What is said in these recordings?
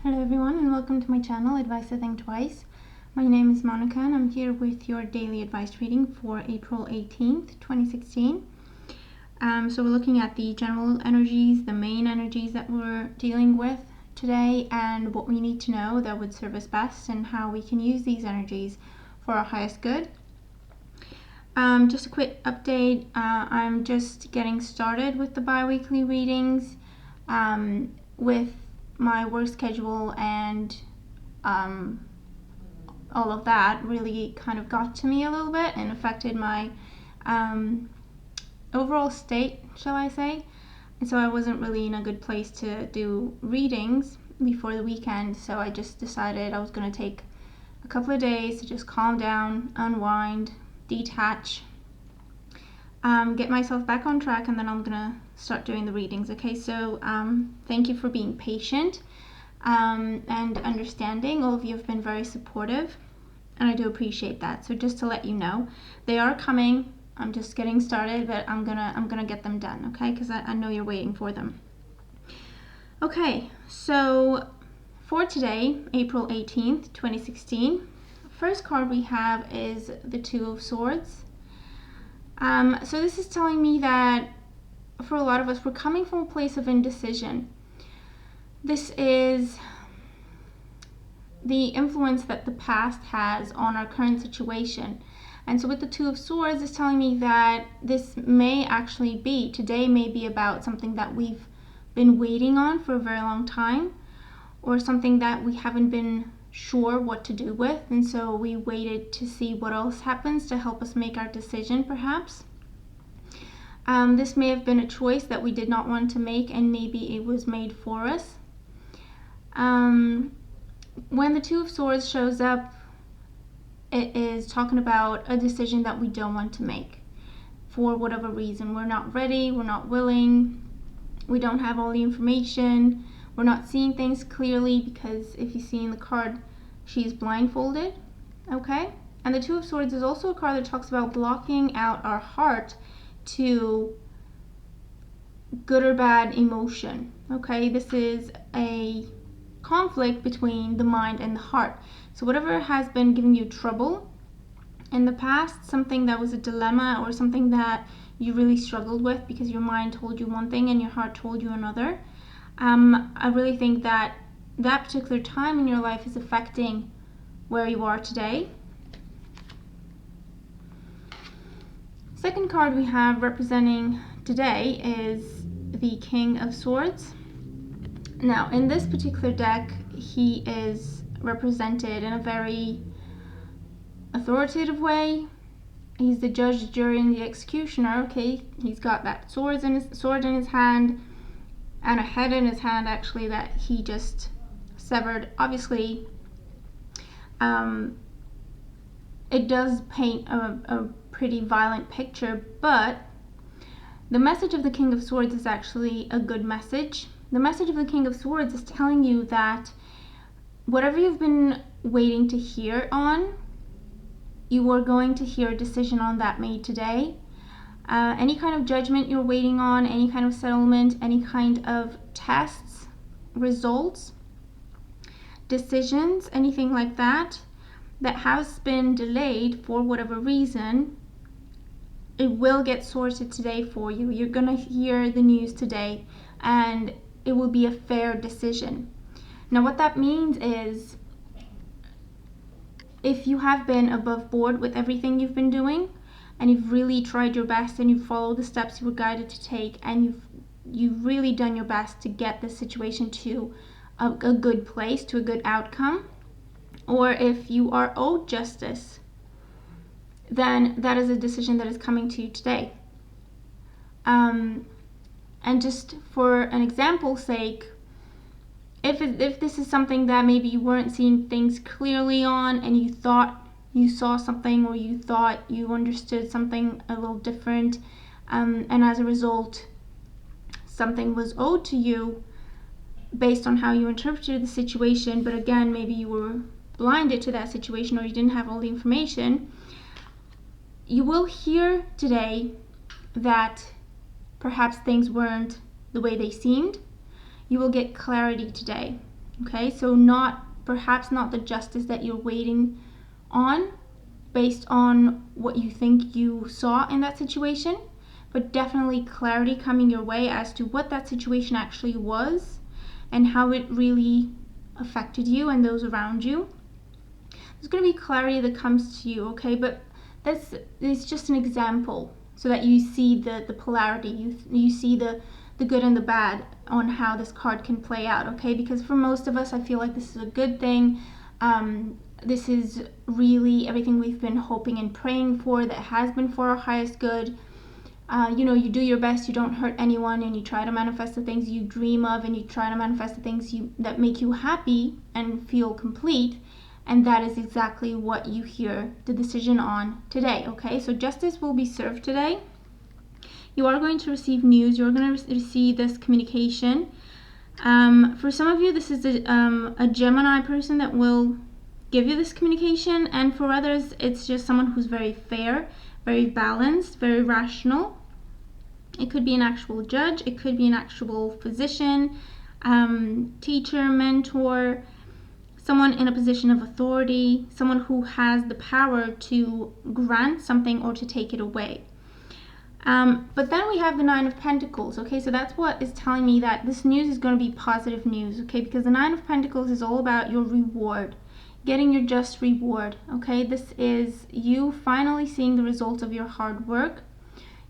Hello everyone and welcome to my channel, Advice to Think Twice. My name is Monica and I'm here with your daily advice reading for April 18th, 2016. So we're looking at the general energies, the main energies that we're dealing with today, and what we need to know that would serve us best and how we can use these energies for our highest good. Just a quick update, I'm just getting started with the bi-weekly readings with my work schedule and all of that really kind of got to me a little bit and affected my overall state, shall I say. And so I wasn't really in a good place to do readings before the weekend, so I just decided I was going to take a couple of days to just calm down, unwind, detach, get myself back on track, and then I'm gonna start doing the readings. Okay, so thank you for being patient and understanding. All of you have been very supportive and I do appreciate that. So just to let you know, they are coming. I'm just getting started, but I'm gonna get them done, okay, because I know you're waiting for them. Okay, so for today, April 18th, 2016, first card we have is the Two of Swords. So this is telling me that for a lot of us, we're coming from a place of indecision. This is the influence that the past has on our current situation. And so with the Two of Swords, it's telling me that this may actually be, today may be about something that we've been waiting on for a very long time, or something that we haven't been sure what to do with, and so we waited to see what else happens to help us make our decision, perhaps. This may have been a choice that we did not want to make, and maybe it was made for us. When the Two of Swords shows up, it is talking about a decision that we don't want to make for whatever reason. We're not ready, we're not willing, we don't have all the information, we're not seeing things clearly, because if you see in the card, she's blindfolded, okay? And the Two of Swords is also a card that talks about blocking out our heart to good or bad emotion, okay? This is a conflict between the mind and the heart. So whatever has been giving you trouble in the past, something that was a dilemma or something that you really struggled with because your mind told you one thing and your heart told you another, I really think that that particular time in your life is affecting where you are today. Second card we have representing today is the King of Swords. Now in this particular deck, he is represented in a very authoritative way. He's the judge, the jury, and the executioner. Okay, he's got that sword in his hand, and a head in his hand, actually, that he just severed. Obviously, it does paint a pretty violent picture, but the message of the King of Swords is actually a good message. The message of the King of Swords is telling you that whatever you've been waiting to hear on, you are going to hear a decision on that made today. Any kind of judgment you're waiting on, any kind of settlement, any kind of tests, results, decisions, anything like that has been delayed for whatever reason, it will get sorted today for you. You're going to hear the news today, and it will be a fair decision. Now what that means is, if you have been above board with everything you've been doing, and you've really tried your best, and you've followed the steps you were guided to take, and you've really done your best to get this situation to a good place, to a good outcome, or if you are owed justice, then that is a decision that is coming to you today. And just for an example's sake, if this is something that maybe you weren't seeing things clearly on, and you thought you saw something, or you thought you understood something a little different, and as a result something was owed to you based on how you interpreted the situation, but again, maybe you were blinded to that situation, or you didn't have all the information, you will hear today that perhaps things weren't the way they seemed. You will get clarity today. Okay, so perhaps not the justice that you're waiting on based on what you think you saw in that situation, but definitely clarity coming your way as to what that situation actually was and how it really affected you and those around you. There's going to be clarity that comes to you, okay? But it's just an example so that you see the polarity, you see the good and the bad on how this card can play out, okay? Because for most of us, I feel like this is a good thing. This is really everything we've been hoping and praying for, that has been for our highest good. You do your best, you don't hurt anyone, and you try to manifest the things you dream of, and you try to manifest the things that make you happy and feel complete. And that is exactly what you hear the decision on today, okay? So justice will be served today. You are going to receive news. You're going to receive this communication. For some of you, this is a Gemini person that will give you this communication. And for others, it's just someone who's very fair, very balanced, very rational. It could be an actual judge. It could be an actual physician, teacher, mentor, someone in a position of authority, someone who has the power to grant something or to take it away. But then we have the Nine of Pentacles, okay? So that's what is telling me that this news is going to be positive news, okay? Because the Nine of Pentacles is all about your reward, getting your just reward, okay? This is you finally seeing the results of your hard work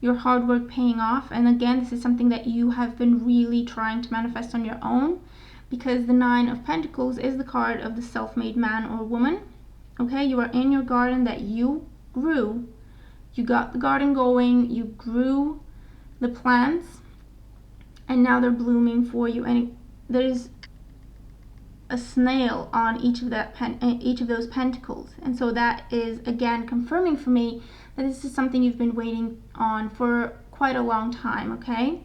paying off. And again, this is something that you have been really trying to manifest on your own, because the Nine of Pentacles is the card of the self-made man or woman, okay? You are in your garden that you grew. You got the garden going, you grew the plants, and now they're blooming for you. And there's a snail on each of those pentacles. And so that is, again, confirming for me that this is something you've been waiting on for quite a long time, okay?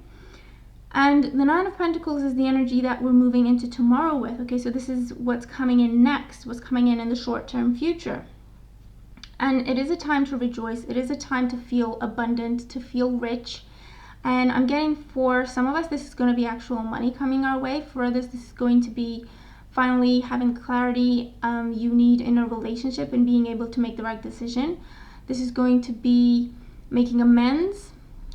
And the Nine of Pentacles is the energy that we're moving into tomorrow with, okay? So this is what's coming in next, what's coming in the short-term future. And it is a time to rejoice. It is a time to feel abundant, to feel rich. And I'm getting, for some of us, this is going to be actual money coming our way. For others, this is going to be finally having clarity you need in a relationship and being able to make the right decision. This is going to be making amends,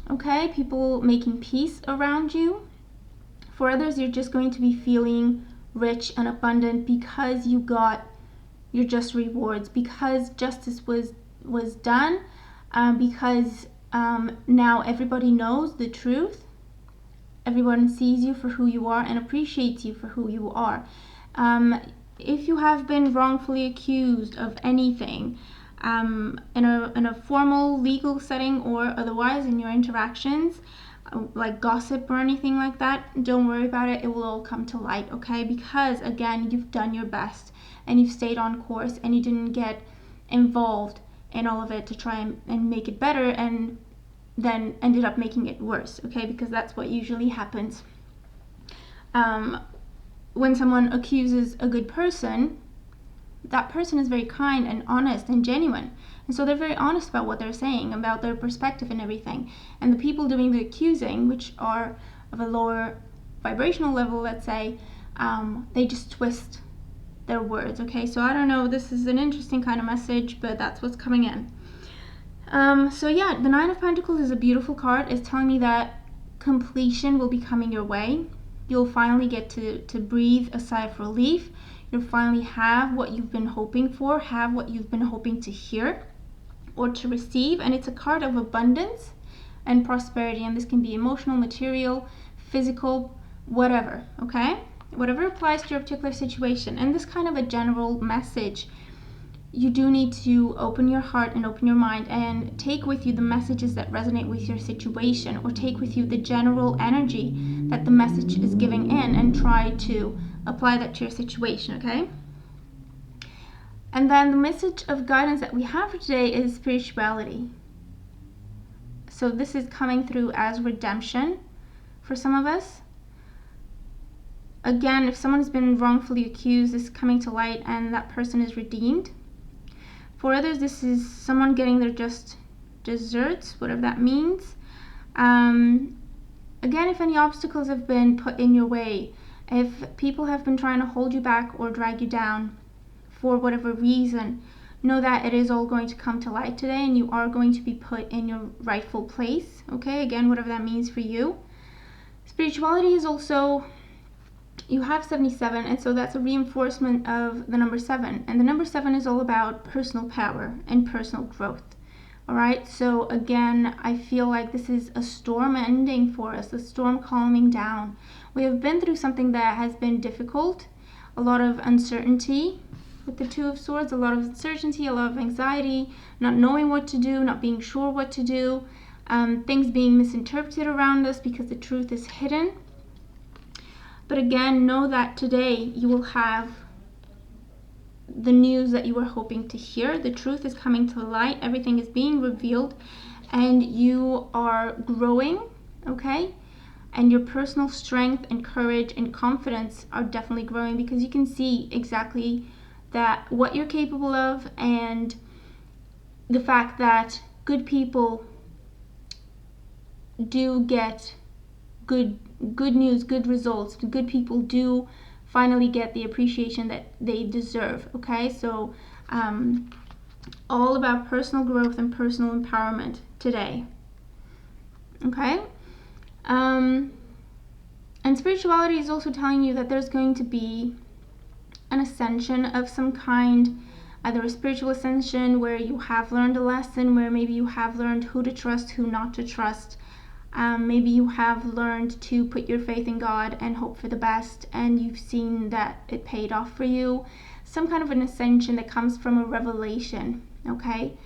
okay? People making peace around you. For others, you're just going to be feeling rich and abundant because you got your just rewards, because justice was done, because now everybody knows the truth. Everyone sees you for who you are and appreciates you for who you are. If you have been wrongfully accused of anything, in a formal legal setting or otherwise in your interactions, like gossip or anything like that, don't worry about it. It will all come to light, okay? Because again, you've done your best and you've stayed on course and you didn't get involved in all of it to try and make it better, and then ended up making it worse, okay? Because that's what usually happens. When someone accuses a good person, that person is very kind and honest and genuine. And so they're very honest about what they're saying, about their perspective and everything. And the people doing the accusing, which are of a lower vibrational level, let's say, they just twist their words, okay? So I don't know, this is an interesting kind of message, but that's what's coming in. So yeah, the Nine of Pentacles is a beautiful card. It's telling me that completion will be coming your way. You'll finally get to breathe a sigh of relief. You'll finally have what you've been hoping for, have what you've been hoping to hear or to receive. And it's a card of abundance and prosperity. And this can be emotional, material, physical, whatever, okay? Whatever applies to your particular situation. And this kind of a general message, you do need to open your heart and open your mind and take with you the messages that resonate with your situation, or take with you the general energy that the message is giving in, and try to apply that to your situation, okay? And then the message of guidance that we have for today is spirituality. So this is coming through as redemption for some of us. Again, if someone's been wrongfully accused, this is coming to light and that person is redeemed. For others, this is someone getting their just desserts, whatever that means. Again, if any obstacles have been put in your way If people have been trying to hold you back or drag you down for whatever reason, know that it is all going to come to light today, and you are going to be put in your rightful place. Okay, again, whatever that means for you. Spirituality is also, you have 77, and so that's a reinforcement of the number 7. And the number 7 is all about personal power and personal growth. All right, so again, I feel like this is a storm ending for us, a storm calming down. We have been through something that has been difficult, a lot of uncertainty with the Two of Swords, a lot of uncertainty, a lot of anxiety, not knowing what to do, not being sure what to do, things being misinterpreted around us because the truth is hidden. But again, know that today you will have the news that you were hoping to hear. The truth is coming to light, everything is being revealed, and you are growing, okay? And your personal strength and courage and confidence are definitely growing, because you can see exactly that what you're capable of, and the fact that good people do get good news, good results. Good people do finally get the appreciation that they deserve. Okay, so all about personal growth and personal empowerment today. Okay, and spirituality is also telling you that there's going to be an ascension of some kind, either a spiritual ascension where you have learned a lesson, where maybe you have learned who to trust, who not to trust. Maybe you have learned to put your faith in God and hope for the best, and you've seen that it paid off for you. Some kind of an ascension that comes from a revelation, okay?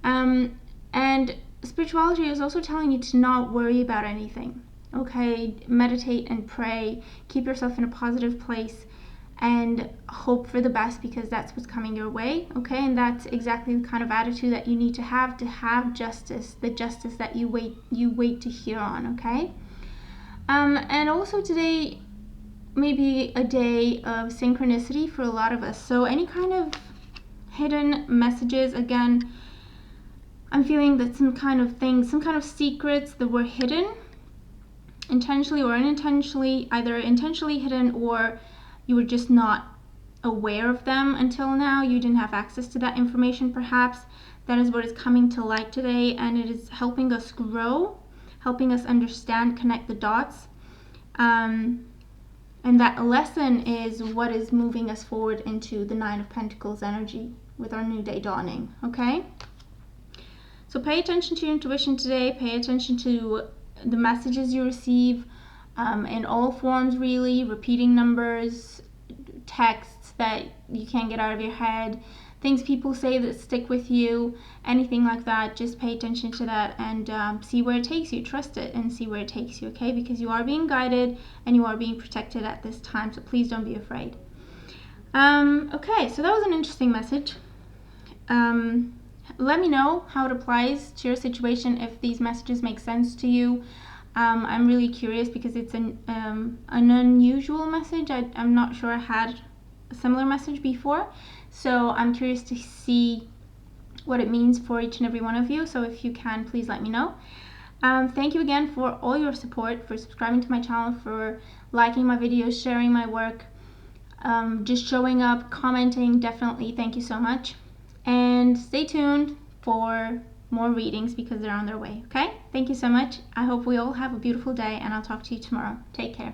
And spirituality is also telling you to not worry about anything, okay? Meditate and pray. Keep yourself in a positive place and hope for the best, because that's what's coming your way, okay? And that's exactly the kind of attitude that you need to have justice, the justice that you wait to hear on, okay? And also today maybe a day of synchronicity for a lot of us. So any kind of hidden messages, again, I'm feeling that some kind of things, some kind of secrets that were hidden intentionally or unintentionally, either intentionally hidden or you were just not aware of them until now. You didn't have access to that information, perhaps. That is what is coming to light today, and it is helping us grow, helping us understand, connect the dots. And that lesson is what is moving us forward into the Nine of Pentacles energy with our new day dawning, okay? So pay attention to your intuition today. Pay attention to the messages you receive in all forms, really. Repeating numbers, texts that you can't get out of your head, things people say that stick with you, anything like that. Just pay attention to that and see where it takes you. Trust it and see where it takes you, okay? Because you are being guided and you are being protected at this time, so please don't be afraid. Okay, so that was an interesting message. Let me know how it applies to your situation, if these messages make sense to you. I'm really curious because it's an unusual message. I'm not sure I had a similar message before, so I'm curious to see what it means for each and every one of you. So if you can, please let me know. Thank you again for all your support, for subscribing to my channel, for liking my videos, sharing my work, just showing up, commenting. Definitely thank you so much, and stay tuned for more readings because they're on their way, okay? Thank you so much. I hope we all have a beautiful day, and I'll talk to you tomorrow. Take care.